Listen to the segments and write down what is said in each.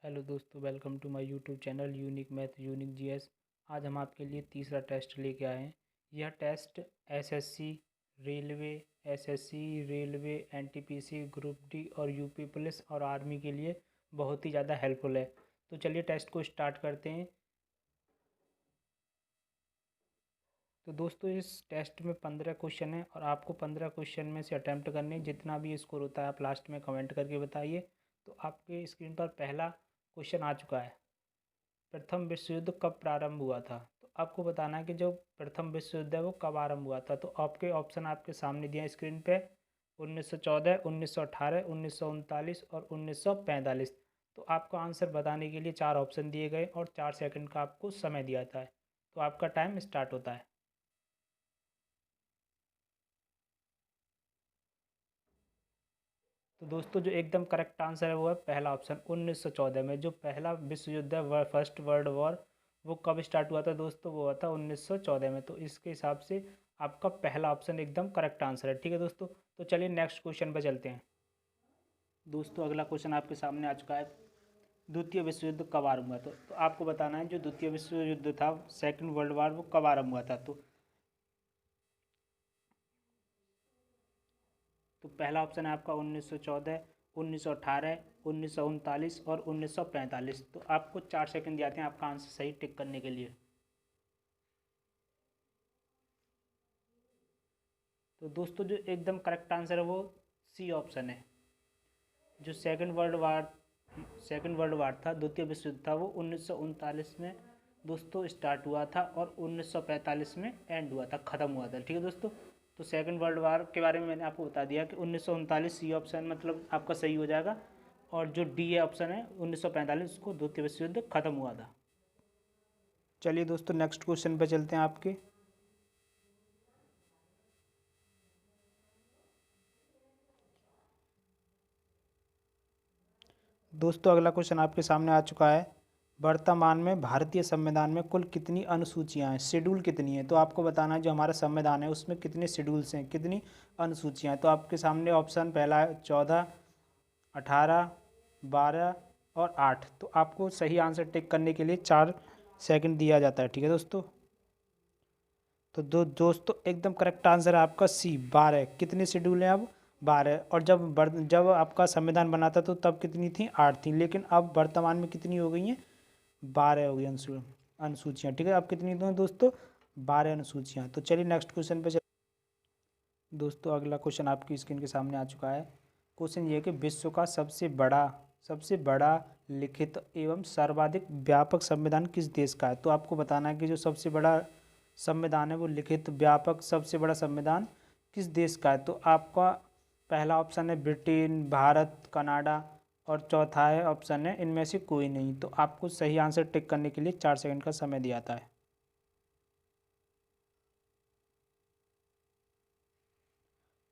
Hello दोस्तों, welcome to my YouTube channel unique math unique GS. आज हम आपके लिए तीसरा टेस्ट लेके आए हैं। यह test SSC railway NTPC group D और यूपी पुलिस और आर्मी के लिए बहुत ही ज़्यादा हेल्पफुल है। तो चलिए टेस्ट को स्टार्ट करते हैं। तो दोस्तों, इस टेस्ट में 15 क्वेश्चन हैं और आपको 15 क्वेश्चन में से अटैम्प्ट करने हैं। जितना भी स्कोर होता है आप लास्ट में कमेंट करके बताइए। तो आपके स्क्रीन पर पहला क्वेश्चन आ चुका है। प्रथम विश्व युद्ध कब प्रारंभ हुआ था? तो आपको बताना है कि जो प्रथम विश्व युद्ध है वो कब आरंभ हुआ था। तो आपके ऑप्शन आपके सामने दिए हैं स्क्रीन पे। 1914, 1918, 1939 और 1945। तो आपको आंसर बताने के लिए 4 ऑप्शन दिए गए और 4 सेकंड का आपको समय दिया था। तो आपका टाइम स्टार्ट होता है। तो दोस्तों, जो एकदम करेक्ट आंसर है वो है पहला ऑप्शन 1914 में। जो पहला विश्व युद्ध है, फर्स्ट वर्ल्ड वॉर, वो कब स्टार्ट हुआ था दोस्तों? वो हुआ था 1914 में। तो इसके हिसाब से आपका पहला ऑप्शन एकदम करेक्ट आंसर है। ठीक है दोस्तों, तो चलिए नेक्स्ट क्वेश्चन पर चलते हैं। दोस्तों, अगला क्वेश्चन आपके सामने आ चुका है। द्वितीय विश्व युद्ध कब आरंभ हुआ था? तो आपको बताना है जो द्वितीय विश्व युद्ध था, सेकेंड वर्ल्ड वॉर, वो कब आरंभ हुआ था। तो पहला ऑप्शन है आपका 1914, 1918, 1939 और 1945। तो आपको 4 सेकंड दिए हैं आपका आंसर सही टिक करने के लिए। तो दोस्तों, जो एकदम करेक्ट आंसर है वो सी ऑप्शन है। जो सेकंड वर्ल्ड वार था, द्वितीय विश्व युद्ध था, वो 1939 में दोस्तों स्टार्ट हुआ था और 1945 में एंड हुआ था, ख़त्म हुआ था। ठीक है दोस्तों, तो सेकंड वर्ल्ड वार के बारे में मैंने आपको बता दिया कि 1939 सी ऑप्शन मतलब आपका सही हो जाएगा। और जो डी ऑप्शन है 1945, उसको द्वितीय विश्व युद्ध खत्म हुआ था। चलिए दोस्तों, नेक्स्ट क्वेश्चन पे चलते हैं आपके। दोस्तों, अगला क्वेश्चन आपके सामने आ चुका है। वर्तमान में भारतीय संविधान में कुल कितनी अनुसूचियां हैं, शेड्यूल कितनी है? तो आपको बताना है जो हमारा संविधान है उसमें कितने शेड्यूल्स हैं, कितनी अनुसूचियां हैं। तो आपके सामने ऑप्शन पहला है 14, 18, 12 और 8। तो आपको सही आंसर टिक करने के लिए 4 सेकंड दिया जाता है। ठीक है दोस्तों, तो दोस्तों एकदम करेक्ट आंसर है आपका सी 12। कितने शेड्यूल हैं अब? 12। और जब आपका संविधान बना था तो तब कितनी थी? 8 थी। लेकिन अब वर्तमान में कितनी हो गई हैं? 12 हो गई अनुसूचियाँ। ठीक है, अब कितनी तो हैं दोस्तों? 12 अनुसूचियाँ। तो चलिए नेक्स्ट क्वेश्चन पे दोस्तों, अगला क्वेश्चन आपकी स्क्रीन के सामने आ चुका है। क्वेश्चन ये है कि विश्व का सबसे बड़ा लिखित एवं सर्वाधिक व्यापक संविधान किस देश का है? तो आपको बताना है कि जो सबसे बड़ा संविधान है वो लिखित व्यापक सबसे बड़ा संविधान किस देश का है। तो आपका पहला ऑप्शन है ब्रिटेन, भारत, कनाडा और चौथा है ऑप्शन है इनमें से कोई नहीं। तो आपको सही आंसर टिक करने के लिए 4 सेकंड का समय दिया जाता है।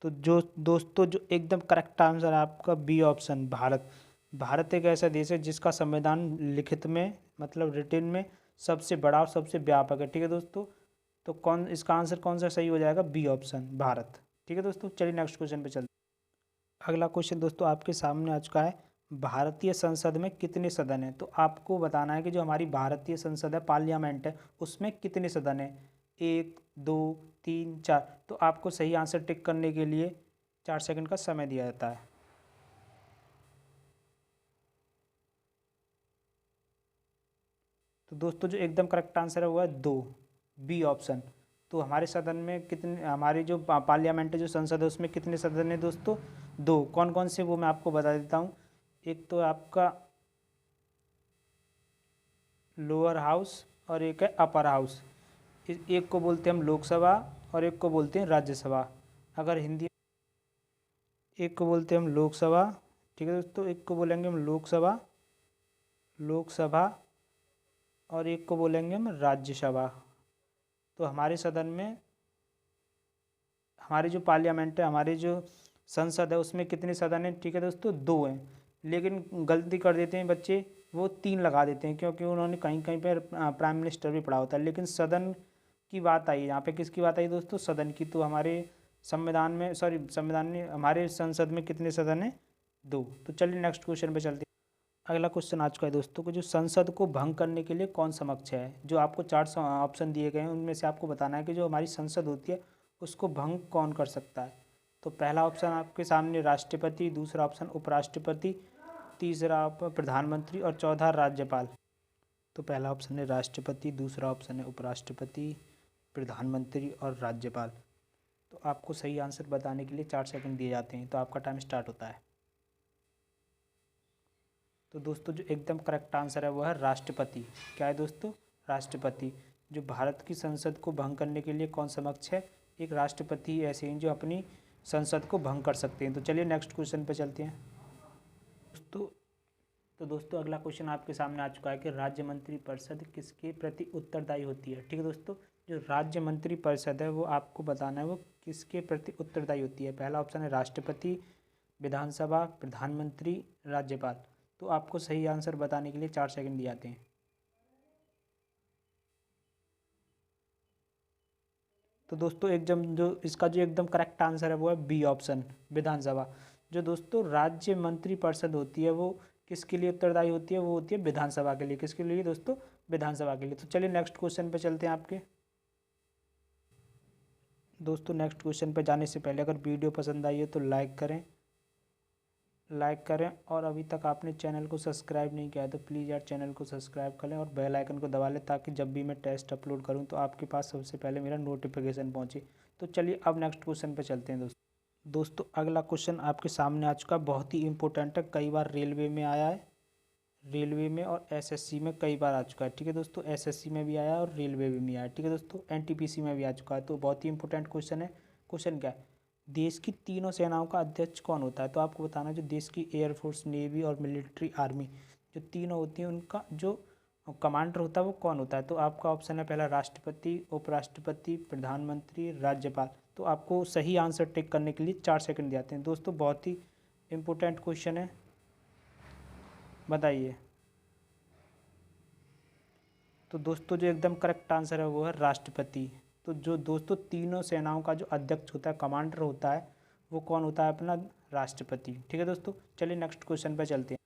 तो जो दोस्तों, जो एकदम करेक्ट आंसर है आपका बी ऑप्शन, भारत। भारत एक ऐसा देश है जिसका संविधान लिखित में मतलब रिटेन में सबसे बड़ा और सबसे व्यापक है। ठीक है दोस्तों, तो कौन इसका आंसर कौन सा सही हो जाएगा? B option, Bharat. ठीक है दोस्तों, चलिए नेक्स्ट क्वेश्चन पे चलते हैं। अगला क्वेश्चन दोस्तों आपके सामने आ चुका है। भारतीय संसद में कितने सदन हैं? तो आपको बताना है कि जो हमारी भारतीय संसद है, पार्लियामेंट है, उसमें कितने सदन हैं? 1, 2, 3, 4। तो आपको सही आंसर टिक करने के लिए 4 सेकंड का समय दिया जाता है। तो दोस्तों, जो एकदम करेक्ट आंसर है वो है 2, बी ऑप्शन। तो हमारे सदन में कितने, हमारी जो पार्लियामेंट जो संसद है उसमें कितने सदन है दोस्तों? 2। कौन कौन से वो मैं आपको बता देता हूँ। एक तो आपका लोअर हाउस और एक है अपर हाउस। एक को बोलते हैं हम लोकसभा और एक को बोलते हैं राज्यसभा। अगर हिंदी, एक को बोलते हैं हम लोकसभा। ठीक है दोस्तों, एक को बोलेंगे हम लोकसभा और एक को बोलेंगे हम राज्यसभा। तो हमारे सदन में, हमारी जो पार्लियामेंट है, हमारी जो संसद है उसमें कितने सदन हैं? ठीक है दोस्तों, 2 हैं। लेकिन गलती कर देते हैं बच्चे, वो 3 लगा देते हैं क्योंकि उन्होंने कहीं कहीं पर प्राइम मिनिस्टर भी पढ़ा होता है। लेकिन सदन की बात आई, यहाँ पे किसकी बात आई दोस्तों? सदन की। तो हमारे संविधान में, सॉरी संविधान में, हमारे संसद में कितने सदन हैं? 2। तो चलिए नेक्स्ट क्वेश्चन पे चलते हैं। अगला क्वेश्चन आ चुका है दोस्तों को, जो संसद को भंग करने के लिए कौन समक्ष है। जो आपको चार ऑप्शन दिए गए हैं उनमें से आपको बताना है कि जो हमारी संसद होती है उसको भंग कौन कर सकता है। तो पहला ऑप्शन आपके सामने राष्ट्रपति, दूसरा ऑप्शन उपराष्ट्रपति, तीसरा प्रधानमंत्री और चौथा राज्यपाल। तो पहला ऑप्शन है राष्ट्रपति, दूसरा ऑप्शन है उपराष्ट्रपति, प्रधानमंत्री और राज्यपाल। तो आपको सही आंसर बताने के लिए 4 सेकंड दिए जाते हैं, तो आपका टाइम स्टार्ट होता है। तो दोस्तों जो एकदम करेक्ट आंसर है वो है राष्ट्रपति। क्या है दोस्तों? राष्ट्रपति। जो भारत की संसद को भंग करने के लिए कौन समक्ष है? एक राष्ट्रपति ही ऐसे हैं जो अपनी संसद को भंग कर सकते हैं। तो चलिए नेक्स्ट क्वेश्चन पे चलते हैं दोस्तों। तो दोस्तों अगला क्वेश्चन आपके सामने आ चुका है कि राज्य मंत्री परिषद किसके प्रति उत्तरदायी होती है। ठीक है दोस्तों, जो राज्य मंत्री परिषद है वो आपको बताना है वो किसके प्रति उत्तरदायी होती है। पहला ऑप्शन है राष्ट्रपति, विधानसभा, प्रधानमंत्री, राज्यपाल। तो आपको सही आंसर बताने के लिए 4 सेकंड दिए जाते हैं। तो दोस्तों एकदम जो इसका जो एकदम करेक्ट आंसर है वो है बी ऑप्शन, विधानसभा। जो दोस्तों राज्य मंत्री परिषद होती है वो किसके लिए उत्तरदायी होती है? वो होती है विधानसभा के लिए। किसके लिए दोस्तों? विधानसभा के लिए। तो चलिए नेक्स्ट क्वेश्चन पे चलते हैं आपके दोस्तों। नेक्स्ट क्वेश्चन पे जाने से पहले अगर वीडियो पसंद आई है तो लाइक करें और अभी तक आपने चैनल को सब्सक्राइब नहीं किया है तो प्लीज़ यार चैनल को सब्सक्राइब कर लें और बेल आइकन को दबा लें, ताकि जब भी मैं टेस्ट अपलोड करूं तो आपके पास सबसे पहले मेरा नोटिफिकेशन पहुंचे। तो चलिए अब नेक्स्ट क्वेश्चन पे चलते हैं दोस्तों। अगला क्वेश्चन आपके सामने आ चुका है, बहुत ही इंपॉर्टेंट है, कई बार रेलवे में आया है, रेलवे में और एसएससी में कई बार आ चुका है। ठीक है दोस्तों, एसएससी में भी आया है और रेलवे में भी आया है। ठीक है दोस्तों, एनटीपीसी में भी आ चुका है। तो बहुत ही इंपॉर्टेंट क्वेश्चन है। क्वेश्चन क्या है? देश की तीनों सेनाओं का अध्यक्ष कौन होता है? तो आपको बताना है जो देश की एयरफोर्स, नेवी और मिलिट्री आर्मी जो तीनों होती हैं उनका जो कमांडर होता है वो कौन होता है। तो आपका ऑप्शन है पहला राष्ट्रपति, उपराष्ट्रपति, प्रधानमंत्री, राज्यपाल। तो आपको सही आंसर टिक करने के लिए 4 सेकंड दिए जाते हैं। दोस्तों बहुत ही इंपॉर्टेंट क्वेश्चन है, बताइए। तो दोस्तों जो एकदम करेक्ट आंसर है वो है राष्ट्रपति। तो जो दोस्तों तीनों सेनाओं का जो अध्यक्ष होता है, कमांडर होता है, वो कौन होता है? अपना राष्ट्रपति। ठीक है दोस्तों, चलिए नेक्स्ट क्वेश्चन पे चलते हैं।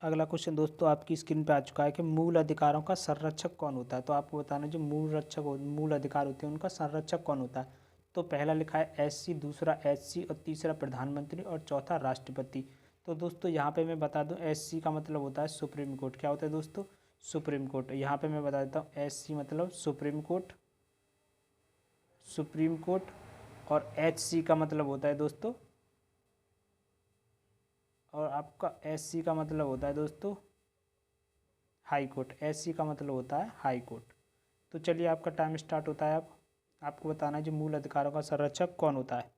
अगला क्वेश्चन दोस्तों आपकी स्क्रीन पे आ चुका है कि मूल अधिकारों का संरक्षक कौन होता है। तो आपको बताना है जो मूल अधिकार होते हैं उनका संरक्षक कौन होता है। तो पहला लिखा है एससी, दूसरा एचसी और तीसरा प्रधानमंत्री और चौथा राष्ट्रपति। तो दोस्तों यहाँ पे मैं बता दूँ, एससी का मतलब होता है सुप्रीम कोर्ट। क्या होता है दोस्तों? Supreme court. यहाँ पे मैं बता देता हूँ, एससी मतलब सुप्रीम कोर्ट, और एचसी का मतलब होता है दोस्तों, और आपका एससी का मतलब होता है दोस्तों हाई कोर्ट। एससी का मतलब होता है हाई कोर्ट। तो चलिए आपका टाइम स्टार्ट होता है। अब आपको बताना है जो मूल अधिकारों का संरक्षक कौन होता है।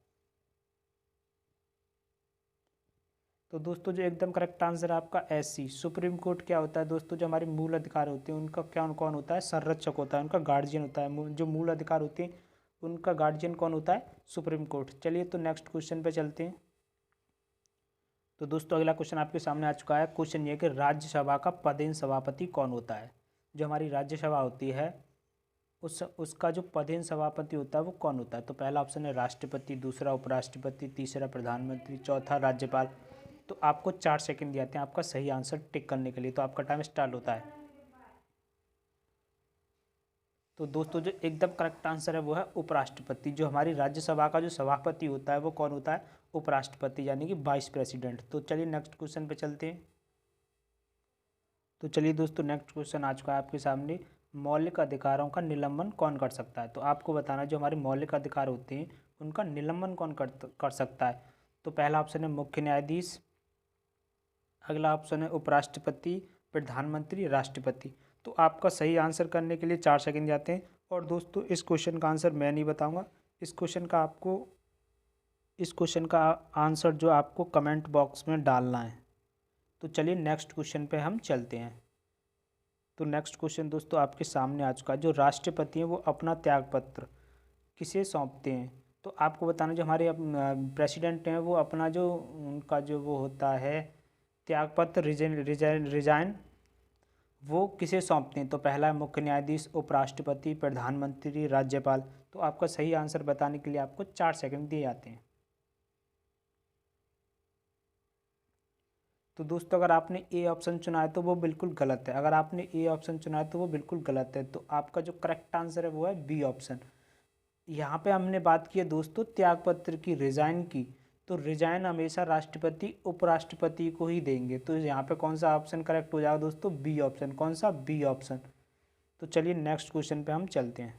तो दोस्तों जो एकदम करेक्ट आंसर है आपका एससी, सुप्रीम कोर्ट। क्या होता है दोस्तों? जो हमारे मूल अधिकार होते हैं उनका क्या कौन होता है? संरक्षक होता है, उनका गार्जियन होता है। जो मूल अधिकार होते हैं उनका गार्जियन कौन होता है? Supreme court. चलिए तो नेक्स्ट क्वेश्चन पे चलते हैं। तो दोस्तों अगला क्वेश्चन आपके सामने आ चुका है। क्वेश्चन ये है कि राज्यसभा का पदेन सभापति कौन होता है। जो हमारी राज्यसभा होती है उसका जो पदेन सभापति होता है वो कौन होता है। तो पहला ऑप्शन है राष्ट्रपति, दूसरा उपराष्ट्रपति, तीसरा प्रधानमंत्री, चौथा राज्यपाल। तो आपको 4 सेकंड दिए जाते हैं आपका सही आंसर टिक करने के लिए। तो आपका टाइम स्टार्ट होता है। तो दोस्तों जो एकदम करेक्ट आंसर है वो है उपराष्ट्रपति। जो हमारी राज्यसभा का जो सभापति होता है वो कौन होता है? उपराष्ट्रपति, यानी कि वाइस प्रेसिडेंट। तो चलिए नेक्स्ट क्वेश्चन पे चलते हैं। तो चलिए दोस्तों नेक्स्ट क्वेश्चन आ चुका है आपके सामने, मौलिक अधिकारों का निलंबन कौन कर सकता है। तो आपको बताना है जो हमारे मौलिक अधिकार होते हैं उनका निलंबन कौन कर सकता है। तो पहला ऑप्शन है मुख्य न्यायाधीश, अगला ऑप्शन है उपराष्ट्रपति, प्रधानमंत्री, राष्ट्रपति। तो आपका सही आंसर करने के लिए 4 सेकंड जाते हैं। और दोस्तों इस क्वेश्चन का आंसर मैं नहीं बताऊंगा, इस क्वेश्चन का आंसर जो आपको कमेंट बॉक्स में डालना है। तो चलिए नेक्स्ट क्वेश्चन पे हम चलते हैं। तो नेक्स्ट क्वेश्चन दोस्तों आपके सामने आ चुका है, जो राष्ट्रपति हैं वो अपना त्यागपत्र किसे सौंपते हैं। तो आपको बताना जो हमारे प्रेसिडेंट हैं वो अपना जो उनका जो वो होता है त्यागपत्र रिजाइन वो किसे सौंपते हैं। तो पहला है मुख्य न्यायाधीश, उपराष्ट्रपति, प्रधानमंत्री, राज्यपाल। तो आपका सही आंसर बताने के लिए आपको 4 सेकंड दिए जाते हैं। तो दोस्तों अगर आपने ए ऑप्शन चुना है तो वो बिल्कुल गलत है। अगर आपने ए ऑप्शन चुना है तो वो बिल्कुल गलत है। तो आपका जो करेक्ट आंसर है वो है बी ऑप्शन। यहाँ पे हमने बात की है दोस्तों त्यागपत्र की, रिजाइन की। तो रिजाइन हमेशा राष्ट्रपति उपराष्ट्रपति को ही देंगे। तो यहाँ पे कौन सा ऑप्शन करेक्ट हो जाएगा दोस्तों? B option. कौन सा? B option. तो चलिए नेक्स्ट क्वेश्चन पे हम चलते हैं।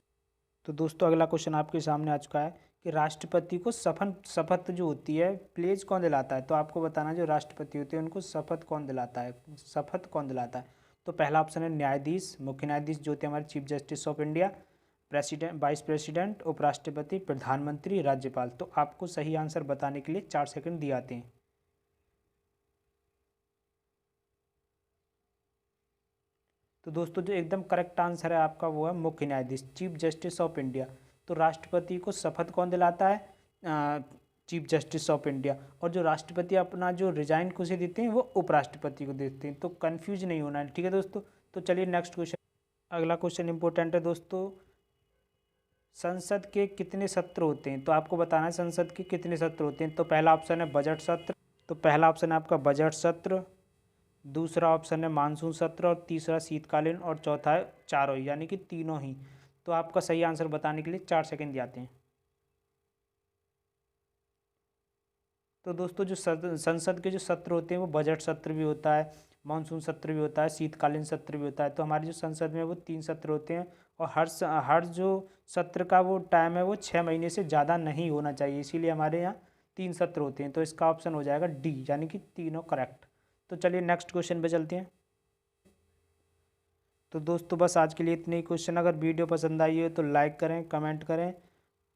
तो दोस्तों अगला क्वेश्चन आपके सामने आ चुका है कि राष्ट्रपति को शपथ जो होती है प्लेज कौन दिलाता है? तो आपको बताना जो राष्ट्रपति होते हैं उनको शपथ कौन दिलाता है, शपथ कौन दिलाता है? तो पहला ऑप्शन है न्यायाधीश, मुख्य न्यायाधीश जो होते हैं हमारे chief justice of India, president, vice president, उपराष्ट्रपति, प्रधानमंत्री, राज्यपाल। तो आपको सही आंसर बताने के लिए 4 सेकंड दिए आते हैं। तो दोस्तों जो एकदम करेक्ट आंसर है आपका वो है मुख्य न्यायाधीश, चीफ जस्टिस ऑफ इंडिया। तो राष्ट्रपति को शपथ कौन दिलाता है? Chief justice of India. और जो राष्ट्रपति अपना जो रिजाइन किसे देते हैं वो उपराष्ट्रपति को देते हैं। तो कंफ्यूज नहीं होना है, ठीक है दोस्तों। तो चलिए नेक्स्ट क्वेश्चन। अगला क्वेश्चन इंपॉर्टेंट है दोस्तों। संसद के कितने सत्र होते हैं? तो आपको बताना है संसद के कितने सत्र होते हैं। तो पहला ऑप्शन है बजट सत्र। तो पहला ऑप्शन है आपका बजट सत्र, दूसरा ऑप्शन है मानसून सत्र, और तीसरा शीतकालीन, और चौथा है चारों ही, यानी कि तीनों ही। तो आपका सही आंसर बताने के लिए 4 सेकंड जाते हैं। तो दोस्तों जो संसद के जो सत्र होते हैं वो बजट सत्र भी होता है, मानसून सत्र भी होता है, शीतकालीन सत्र भी होता है। तो हमारी जो संसद में वो 3 सत्र होते हैं। और हर जो सत्र का वो टाइम है वो 6 महीने से ज़्यादा नहीं होना चाहिए, इसीलिए हमारे यहाँ 3 सत्र होते हैं। तो इसका ऑप्शन हो जाएगा डी, यानी कि तीनों करेक्ट। तो चलिए नेक्स्ट क्वेश्चन पे चलते हैं। तो दोस्तों बस आज के लिए इतने ही क्वेश्चन। अगर वीडियो पसंद आई हो तो लाइक करें, कमेंट करें,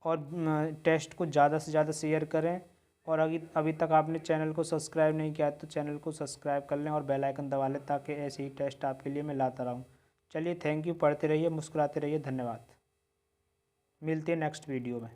और टेस्ट को ज़्यादा से ज़्यादा शेयर करें। और अभी तक आपने चैनल को सब्सक्राइब नहीं किया तो चैनल को सब्सक्राइब कर लें और बेल आइकन दबा लें, ताकि ऐसे ही टेस्ट आपके लिए मैं लाता रहूँ। चलिए थैंक यू, पढ़ते रहिए, मुस्कुराते रहिए, धन्यवाद। मिलते हैं नेक्स्ट वीडियो में।